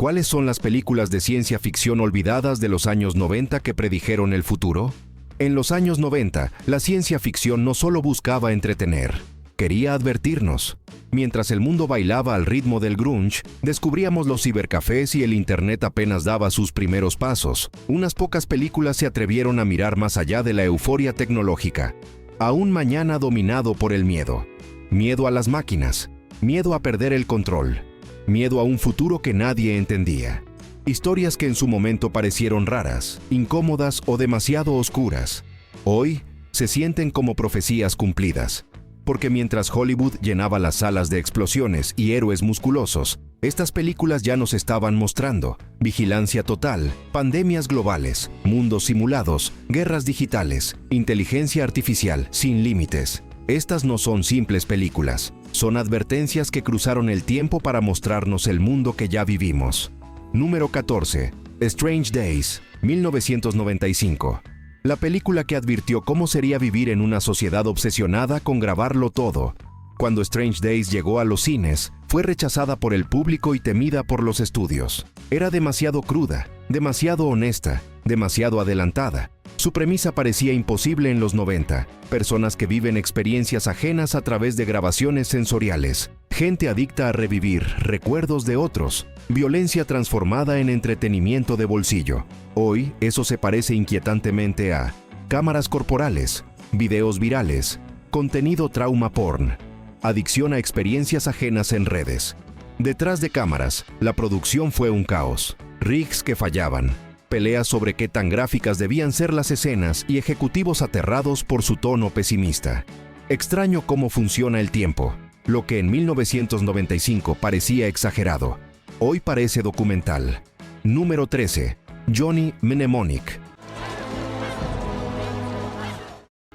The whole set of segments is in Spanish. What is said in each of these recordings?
¿Cuáles son las películas de ciencia ficción olvidadas de los años 90 que predijeron el futuro? En los años 90, la ciencia ficción no solo buscaba entretener, quería advertirnos. Mientras el mundo bailaba al ritmo del grunge, descubríamos los cibercafés y el internet apenas daba sus primeros pasos. Unas pocas películas se atrevieron a mirar más allá de la euforia tecnológica. A un mañana dominado por el miedo. Miedo a las máquinas. Miedo a perder el control. Miedo a un futuro que nadie entendía. Historias que en su momento parecieron raras, incómodas o demasiado oscuras. Hoy se sienten como profecías cumplidas. Porque mientras Hollywood llenaba las salas de explosiones y héroes musculosos, estas películas ya nos estaban mostrando vigilancia total, pandemias globales, mundos simulados, guerras digitales, inteligencia artificial sin límites. Estas no son simples películas, son advertencias que cruzaron el tiempo para mostrarnos el mundo que ya vivimos. Número 14. Strange Days, 1995. La película que advirtió cómo sería vivir en una sociedad obsesionada con grabarlo todo. Cuando Strange Days llegó a los cines, fue rechazada por el público y temida por los estudios. Era demasiado cruda, demasiado honesta, demasiado adelantada. Su premisa parecía imposible en los 90. Personas que viven experiencias ajenas a través de grabaciones sensoriales. Gente adicta a revivir recuerdos de otros. Violencia transformada en entretenimiento de bolsillo. Hoy, eso se parece inquietantemente a cámaras corporales, videos virales, contenido trauma porn, adicción a experiencias ajenas en redes. Detrás de cámaras, la producción fue un caos. Rigs que fallaban. Peleas sobre qué tan gráficas debían ser las escenas y ejecutivos aterrados por su tono pesimista. Extraño cómo funciona el tiempo. Lo que en 1995 parecía exagerado, hoy parece documental. Número 13. Johnny Mnemonic.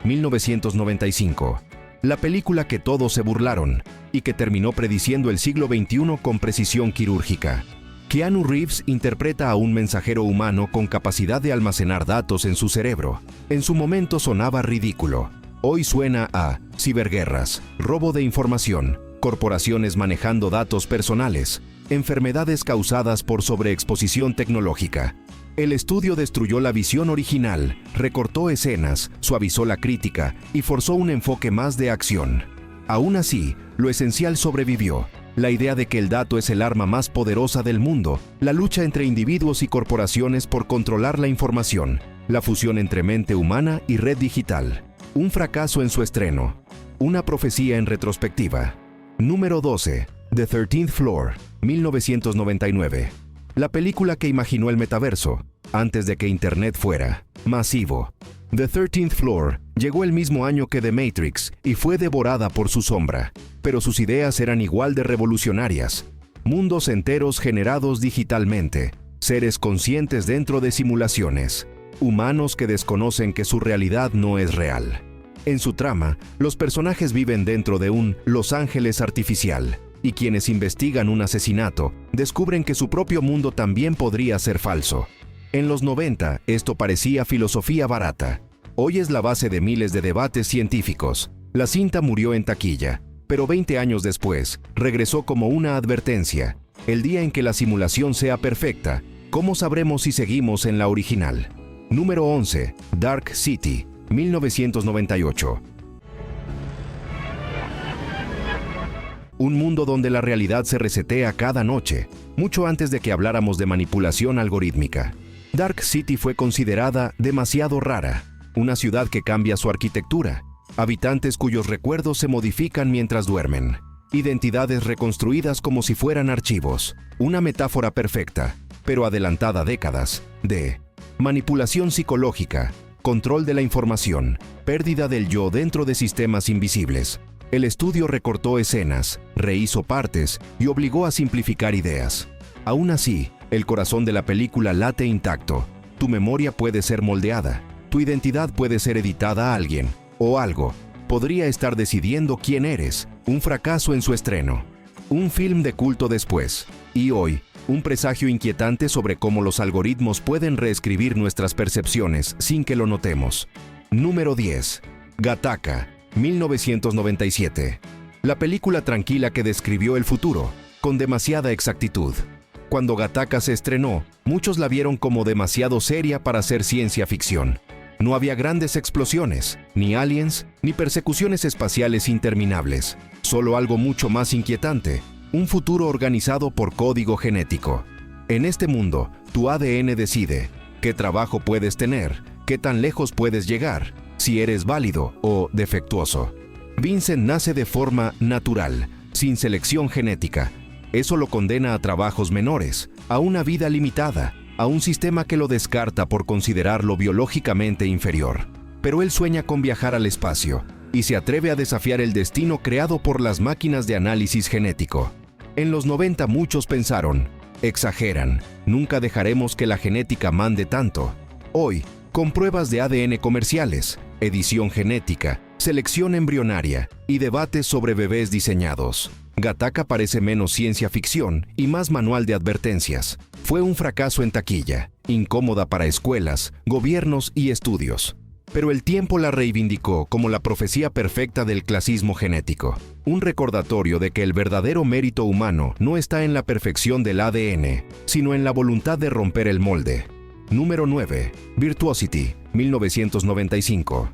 1995. La película que todos se burlaron y que terminó prediciendo el siglo XXI con precisión quirúrgica. Keanu Reeves interpreta a un mensajero humano con capacidad de almacenar datos en su cerebro. En su momento sonaba ridículo. Hoy suena a ciberguerras, robo de información, corporaciones manejando datos personales, enfermedades causadas por sobreexposición tecnológica. El estudio destruyó la visión original, recortó escenas, suavizó la crítica y forzó un enfoque más de acción. Aún así, lo esencial sobrevivió. La idea de que el dato es el arma más poderosa del mundo, la lucha entre individuos y corporaciones por controlar la información, la fusión entre mente humana y red digital. Un fracaso en su estreno. Una profecía en retrospectiva. Número 12. The 13th Floor, 1999. La película que imaginó el metaverso, antes de que Internet fuera masivo. The 13th Floor llegó el mismo año que The Matrix y fue devorada por su sombra, pero sus ideas eran igual de revolucionarias. Mundos enteros generados digitalmente, seres conscientes dentro de simulaciones, humanos que desconocen que su realidad no es real. En su trama, los personajes viven dentro de un Los Ángeles artificial, y quienes investigan un asesinato descubren que su propio mundo también podría ser falso. En los 90, esto parecía filosofía barata. Hoy es la base de miles de debates científicos. La cinta murió en taquilla, pero 20 años después, regresó como una advertencia. El día en que la simulación sea perfecta, ¿cómo sabremos si seguimos en la original? Número 11. Dark City, 1998. Un mundo donde la realidad se resetea cada noche, mucho antes de que habláramos de manipulación algorítmica. Dark City fue considerada demasiado rara, una ciudad que cambia su arquitectura, habitantes cuyos recuerdos se modifican mientras duermen, identidades reconstruidas como si fueran archivos, una metáfora perfecta, pero adelantada décadas, de manipulación psicológica, control de la información, pérdida del yo dentro de sistemas invisibles. El estudio recortó escenas, rehizo partes y obligó a simplificar ideas. Aún así, el corazón de la película late intacto. Tu memoria puede ser moldeada, tu identidad puede ser editada a alguien o algo. Podría estar decidiendo quién eres. Un fracaso en su estreno. Un film de culto después. Y hoy, un presagio inquietante sobre cómo los algoritmos pueden reescribir nuestras percepciones sin que lo notemos. Número 10. Gattaca, 1997. La película tranquila que describió el futuro, con demasiada exactitud. Cuando Gattaca se estrenó, muchos la vieron como demasiado seria para ser ciencia ficción. No había grandes explosiones, ni aliens, ni persecuciones espaciales interminables. Solo algo mucho más inquietante, un futuro organizado por código genético. En este mundo, tu ADN decide qué trabajo puedes tener, qué tan lejos puedes llegar, si eres válido o defectuoso. Vincent nace de forma natural, sin selección genética. Eso lo condena a trabajos menores, a una vida limitada, a un sistema que lo descarta por considerarlo biológicamente inferior. Pero él sueña con viajar al espacio y se atreve a desafiar el destino creado por las máquinas de análisis genético. En los 90 muchos pensaron, exageran, nunca dejaremos que la genética mande tanto. Hoy, con pruebas de ADN comerciales, edición genética, selección embrionaria y debates sobre bebés diseñados, Gattaca parece menos ciencia ficción y más manual de advertencias. Fue un fracaso en taquilla, incómoda para escuelas, gobiernos y estudios. Pero el tiempo la reivindicó como la profecía perfecta del clasismo genético. Un recordatorio de que el verdadero mérito humano no está en la perfección del ADN, sino en la voluntad de romper el molde. Número 9. Virtuosity, 1995.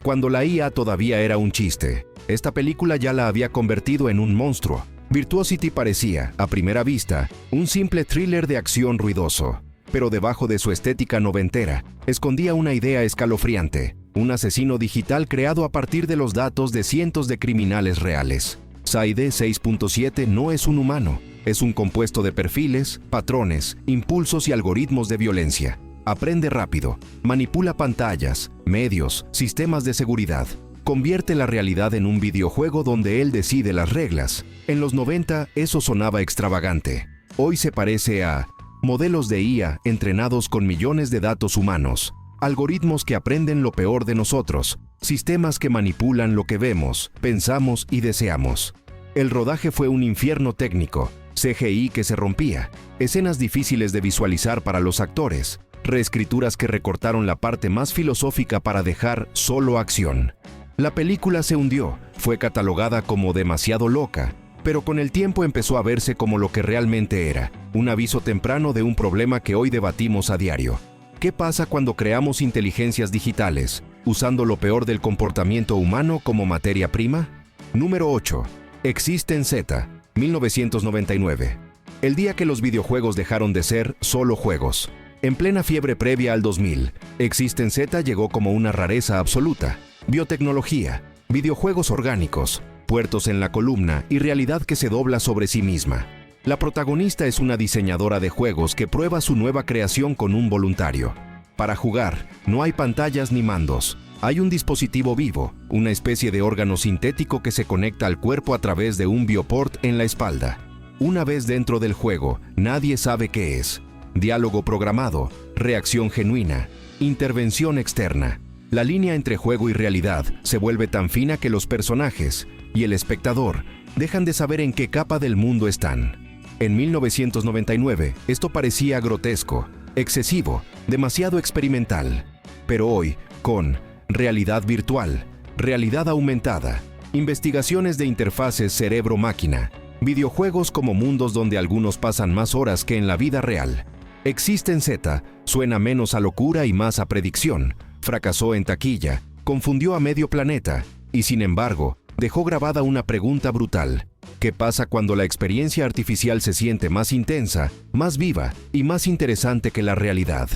Cuando la IA todavía era un chiste, esta película ya la había convertido en un monstruo. Virtuosity parecía, a primera vista, un simple thriller de acción ruidoso, pero debajo de su estética noventera, escondía una idea escalofriante, un asesino digital creado a partir de los datos de cientos de criminales reales. Saide 6.7 no es un humano, es un compuesto de perfiles, patrones, impulsos y algoritmos de violencia. Aprende rápido, manipula pantallas, medios, sistemas de seguridad. Convierte la realidad en un videojuego donde él decide las reglas. En los 90 eso sonaba extravagante. Hoy se parece a modelos de IA entrenados con millones de datos humanos, algoritmos que aprenden lo peor de nosotros, sistemas que manipulan lo que vemos, pensamos y deseamos. El rodaje fue un infierno técnico, CGI que se rompía, escenas difíciles de visualizar para los actores, reescrituras que recortaron la parte más filosófica para dejar solo acción. La película se hundió, fue catalogada como demasiado loca, pero con el tiempo empezó a verse como lo que realmente era, un aviso temprano de un problema que hoy debatimos a diario. ¿Qué pasa cuando creamos inteligencias digitales, usando lo peor del comportamiento humano como materia prima? Número 8. Existen Z, 1999. El día que los videojuegos dejaron de ser solo juegos. En plena fiebre previa al 2000, Existen Z llegó como una rareza absoluta. Biotecnología, videojuegos orgánicos, puertos en la columna y realidad que se dobla sobre sí misma. La protagonista es una diseñadora de juegos que prueba su nueva creación con un voluntario. Para jugar, no hay pantallas ni mandos. Hay un dispositivo vivo, una especie de órgano sintético que se conecta al cuerpo a través de un bioport en la espalda. Una vez dentro del juego, nadie sabe qué es. Diálogo programado, reacción genuina, intervención externa. La línea entre juego y realidad se vuelve tan fina que los personajes y el espectador dejan de saber en qué capa del mundo están. En 1999, esto parecía grotesco, excesivo, demasiado experimental. Pero hoy, con realidad virtual, realidad aumentada, investigaciones de interfaces cerebro-máquina, videojuegos como mundos donde algunos pasan más horas que en la vida real, Existen Z suena menos a locura y más a predicción. Fracasó en taquilla, confundió a medio planeta y, sin embargo, dejó grabada una pregunta brutal. ¿Qué pasa cuando la experiencia artificial se siente más intensa, más viva y más interesante que la realidad?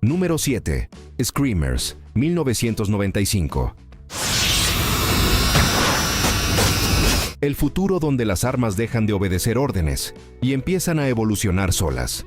Número 7. Screamers, 1995. El futuro donde las armas dejan de obedecer órdenes y empiezan a evolucionar solas.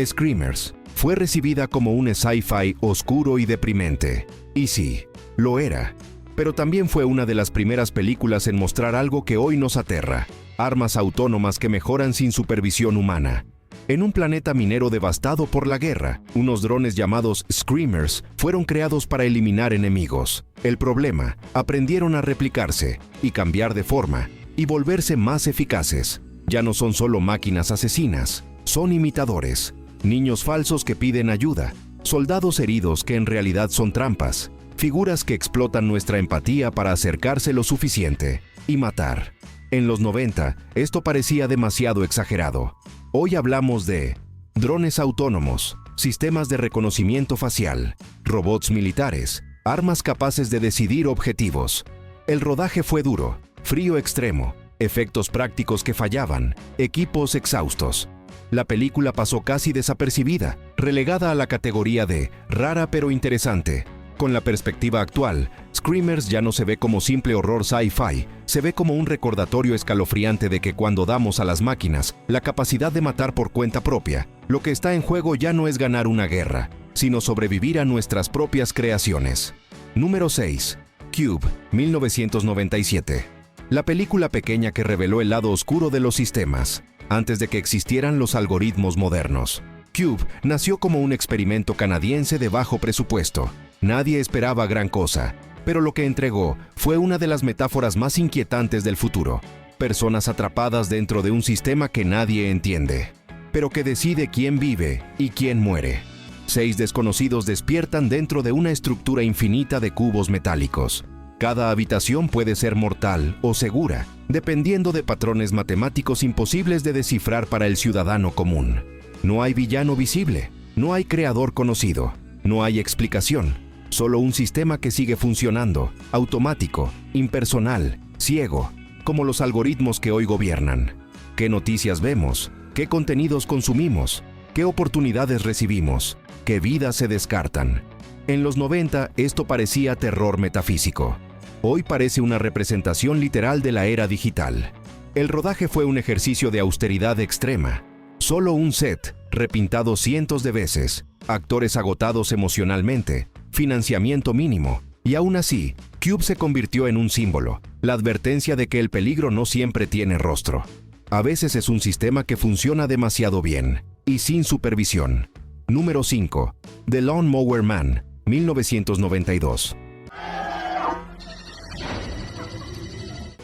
Screamers fue recibida como un sci-fi oscuro y deprimente. Y sí, lo era. Pero también fue una de las primeras películas en mostrar algo que hoy nos aterra: armas autónomas que mejoran sin supervisión humana. En un planeta minero devastado por la guerra, unos drones llamados Screamers fueron creados para eliminar enemigos. El problema: aprendieron a replicarse y cambiar de forma y volverse más eficaces. Ya no son solo máquinas asesinas, son imitadores. Niños falsos que piden ayuda, soldados heridos que en realidad son trampas, figuras que explotan nuestra empatía para acercarse lo suficiente y matar. En los 90, esto parecía demasiado exagerado. Hoy hablamos de drones autónomos, sistemas de reconocimiento facial, robots militares, armas capaces de decidir objetivos. El rodaje fue duro, frío extremo, efectos prácticos que fallaban, equipos exhaustos. La película pasó casi desapercibida, relegada a la categoría de rara pero interesante. Con la perspectiva actual, Screamers ya no se ve como simple horror sci-fi, se ve como un recordatorio escalofriante de que cuando damos a las máquinas la capacidad de matar por cuenta propia, lo que está en juego ya no es ganar una guerra, sino sobrevivir a nuestras propias creaciones. Número 6. Cube, 1997. La película pequeña que reveló el lado oscuro de los sistemas, antes de que existieran los algoritmos modernos. Cube nació como un experimento canadiense de bajo presupuesto. Nadie esperaba gran cosa, pero lo que entregó fue una de las metáforas más inquietantes del futuro. Personas atrapadas dentro de un sistema que nadie entiende, pero que decide quién vive y quién muere. 6 desconocidos despiertan dentro de una estructura infinita de cubos metálicos. Cada habitación puede ser mortal o segura, dependiendo de patrones matemáticos imposibles de descifrar para el ciudadano común. No hay villano visible, no hay creador conocido, no hay explicación, solo un sistema que sigue funcionando, automático, impersonal, ciego, como los algoritmos que hoy gobiernan. ¿Qué noticias vemos? ¿Qué contenidos consumimos? ¿Qué oportunidades recibimos? ¿Qué vidas se descartan? En los 90 esto parecía terror metafísico. Hoy parece una representación literal de la era digital. El rodaje fue un ejercicio de austeridad extrema. Solo un set, repintado cientos de veces, actores agotados emocionalmente, financiamiento mínimo, y aún así, Cube se convirtió en un símbolo, la advertencia de que el peligro no siempre tiene rostro. A veces es un sistema que funciona demasiado bien, y sin supervisión. Número 5. The Lawn Mower Man, 1992.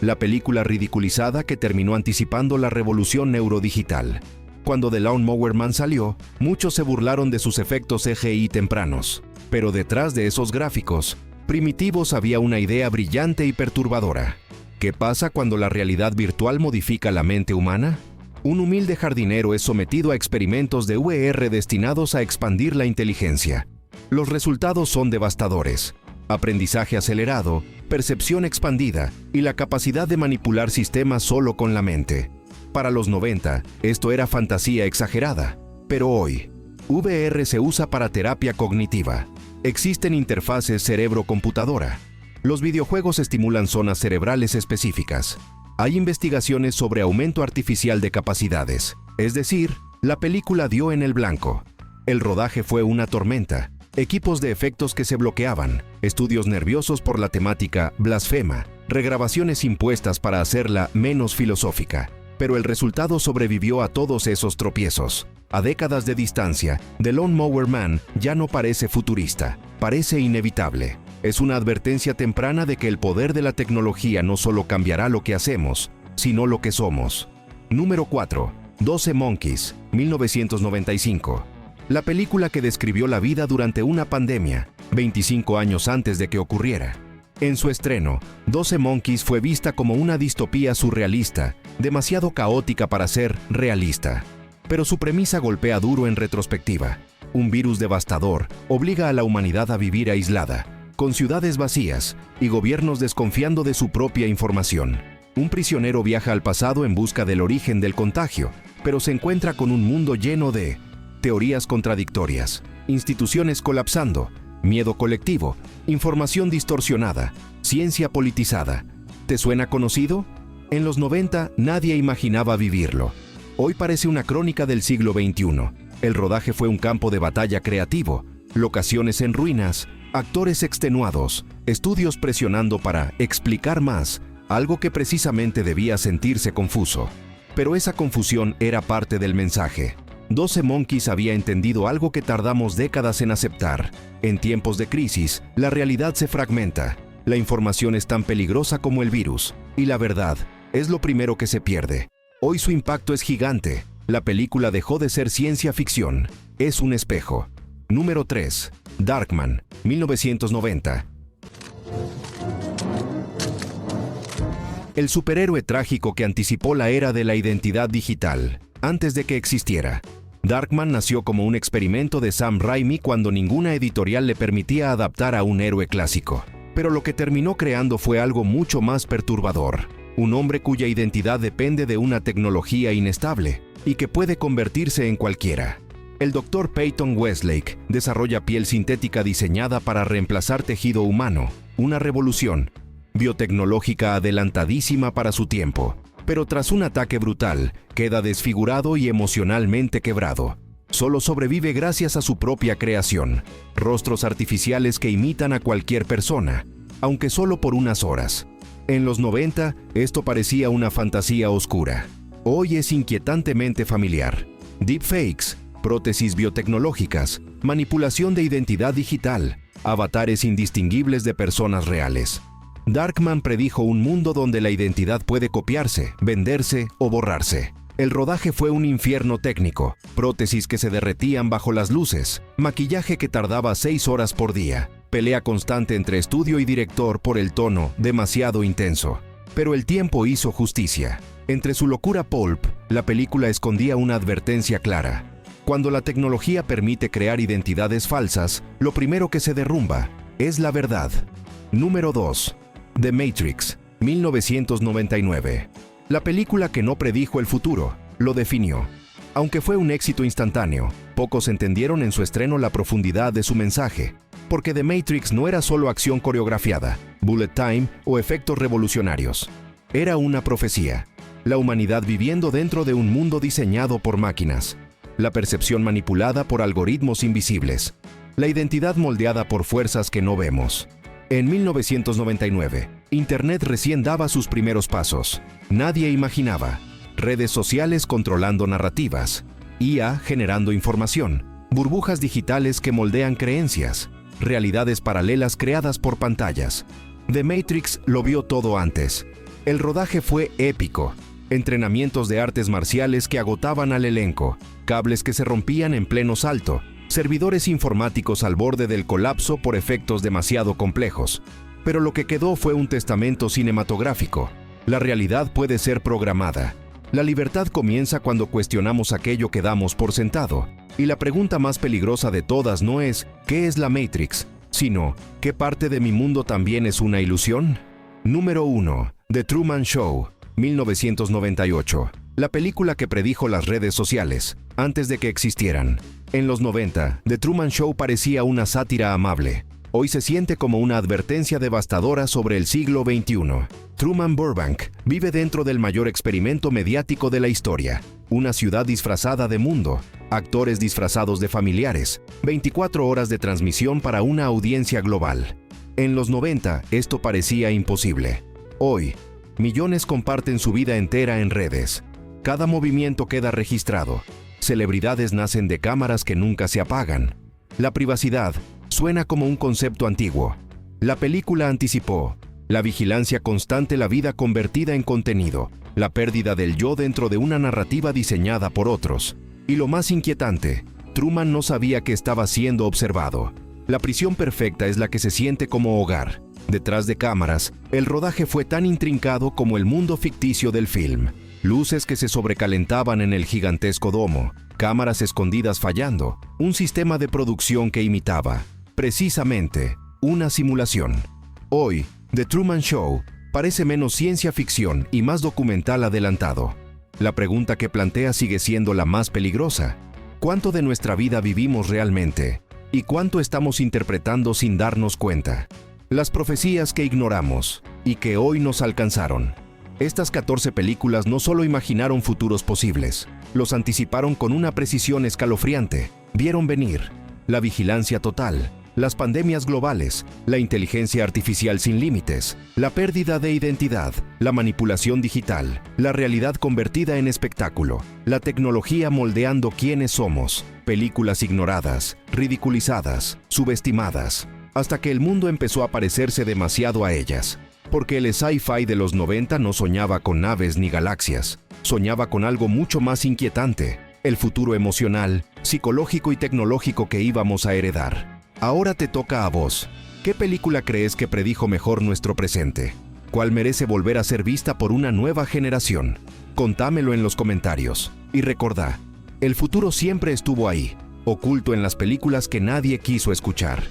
La película ridiculizada que terminó anticipando la revolución neurodigital. Cuando The Lawn Mower Man salió, muchos se burlaron de sus efectos CGI tempranos. Pero detrás de esos gráficos primitivos había una idea brillante y perturbadora. ¿Qué pasa cuando la realidad virtual modifica la mente humana? Un humilde jardinero es sometido a experimentos de VR destinados a expandir la inteligencia. Los resultados son devastadores. Aprendizaje acelerado, percepción expandida y la capacidad de manipular sistemas solo con la mente. Para los 90, esto era fantasía exagerada, pero hoy, VR se usa para terapia cognitiva. Existen interfaces cerebro-computadora. Los videojuegos estimulan zonas cerebrales específicas. Hay investigaciones sobre aumento artificial de capacidades, es decir, la película dio en el blanco. El rodaje fue una tormenta. Equipos de efectos que se bloqueaban, estudios nerviosos por la temática blasfema, regrabaciones impuestas para hacerla menos filosófica. Pero el resultado sobrevivió a todos esos tropiezos. A décadas de distancia, The Lawn Mower Man ya no parece futurista, parece inevitable. Es una advertencia temprana de que el poder de la tecnología no solo cambiará lo que hacemos, sino lo que somos. Número 4. 12 Monkeys, 1995. La película que describió la vida durante una pandemia, 25 años antes de que ocurriera. En su estreno, 12 Monkeys fue vista como una distopía surrealista, demasiado caótica para ser realista. Pero su premisa golpea duro en retrospectiva. Un virus devastador obliga a la humanidad a vivir aislada, con ciudades vacías y gobiernos desconfiando de su propia información. Un prisionero viaja al pasado en busca del origen del contagio, pero se encuentra con un mundo lleno de teorías contradictorias, instituciones colapsando, miedo colectivo, información distorsionada, ciencia politizada. ¿Te suena conocido? En los 90 nadie imaginaba vivirlo. Hoy parece una crónica del siglo XXI. El rodaje fue un campo de batalla creativo, locaciones en ruinas, actores extenuados, estudios presionando para explicar más, algo que precisamente debía sentirse confuso. Pero esa confusión era parte del mensaje. 12 Monkeys había entendido algo que tardamos décadas en aceptar. En tiempos de crisis, la realidad se fragmenta. La información es tan peligrosa como el virus, y la verdad es lo primero que se pierde. Hoy su impacto es gigante. La película dejó de ser ciencia ficción. Es un espejo. Número 3. Darkman, 1990. el superhéroe trágico que anticipó la era de la identidad digital, antes de que existiera. Darkman nació como un experimento de Sam Raimi cuando ninguna editorial le permitía adaptar a un héroe clásico. Pero lo que terminó creando fue algo mucho más perturbador. Un hombre cuya identidad depende de una tecnología inestable y que puede convertirse en cualquiera. El Dr. Peyton Westlake desarrolla piel sintética diseñada para reemplazar tejido humano, una revolución biotecnológica adelantadísima para su tiempo. Pero tras un ataque brutal, queda desfigurado y emocionalmente quebrado. Solo sobrevive gracias a su propia creación, rostros artificiales que imitan a cualquier persona, aunque solo por unas horas. En los 90, esto parecía una fantasía oscura. Hoy es inquietantemente familiar. Deepfakes, prótesis biotecnológicas, manipulación de identidad digital, avatares indistinguibles de personas reales. Darkman predijo un mundo donde la identidad puede copiarse, venderse o borrarse. El rodaje fue un infierno técnico, prótesis que se derretían bajo las luces, maquillaje que tardaba 6 horas por día, pelea constante entre estudio y director por el tono demasiado intenso. Pero el tiempo hizo justicia. Entre su locura pulp, la película escondía una advertencia clara. Cuando la tecnología permite crear identidades falsas, lo primero que se derrumba es la verdad. Número 2. The Matrix, 1999. La película que no predijo el futuro, lo definió. Aunque fue un éxito instantáneo, pocos entendieron en su estreno la profundidad de su mensaje, porque The Matrix no era solo acción coreografiada, bullet time o efectos revolucionarios. Era una profecía. La humanidad viviendo dentro de un mundo diseñado por máquinas. La percepción manipulada por algoritmos invisibles. La identidad moldeada por fuerzas que no vemos. En 1999, Internet recién daba sus primeros pasos. Nadie imaginaba. Redes sociales controlando narrativas. IA generando información. Burbujas digitales que moldean creencias. Realidades paralelas creadas por pantallas. The Matrix lo vio todo antes. El rodaje fue épico. Entrenamientos de artes marciales que agotaban al elenco. Cables que se rompían en pleno salto. Servidores informáticos al borde del colapso por efectos demasiado complejos. Pero lo que quedó fue un testamento cinematográfico. La realidad puede ser programada. La libertad comienza cuando cuestionamos aquello que damos por sentado. Y la pregunta más peligrosa de todas no es ¿qué es la Matrix?, sino ¿qué parte de mi mundo también es una ilusión? Número 1. The Truman Show, 1998. La película que predijo las redes sociales, antes de que existieran. En los 90, The Truman Show parecía una sátira amable. Hoy se siente como una advertencia devastadora sobre el siglo XXI. Truman Burbank vive dentro del mayor experimento mediático de la historia. Una ciudad disfrazada de mundo, actores disfrazados de familiares, 24 horas de transmisión para una audiencia global. En los 90, esto parecía imposible. Hoy, millones comparten su vida entera en redes. Cada movimiento queda registrado. Celebridades nacen de cámaras que nunca se apagan. La privacidad suena como un concepto antiguo. La película anticipó la vigilancia constante, la vida convertida en contenido, la pérdida del yo dentro de una narrativa diseñada por otros. Y lo más inquietante, Truman no sabía que estaba siendo observado. La prisión perfecta es la que se siente como hogar. Detrás de cámaras, el rodaje fue tan intrincado como el mundo ficticio del film. Luces que se sobrecalentaban en el gigantesco domo, cámaras escondidas fallando, un sistema de producción que imitaba, precisamente, una simulación. Hoy, The Truman Show parece menos ciencia ficción y más documental adelantado. La pregunta que plantea sigue siendo la más peligrosa. ¿Cuánto de nuestra vida vivimos realmente? ¿Y cuánto estamos interpretando sin darnos cuenta? Las profecías que ignoramos y que hoy nos alcanzaron. Estas 14 películas no solo imaginaron futuros posibles, los anticiparon con una precisión escalofriante. Vieron venir la vigilancia total, las pandemias globales, la inteligencia artificial sin límites, la pérdida de identidad, la manipulación digital, la realidad convertida en espectáculo, la tecnología moldeando quiénes somos, películas ignoradas, ridiculizadas, subestimadas, hasta que el mundo empezó a parecerse demasiado a ellas. Porque el sci-fi de los 90 no soñaba con naves ni galaxias, soñaba con algo mucho más inquietante, el futuro emocional, psicológico y tecnológico que íbamos a heredar. Ahora te toca a vos. ¿Qué película crees que predijo mejor nuestro presente? cual merece volver a ser vista por una nueva generación? Contámelo en los comentarios. Y recordá, el futuro siempre estuvo ahí, oculto en las películas que nadie quiso escuchar.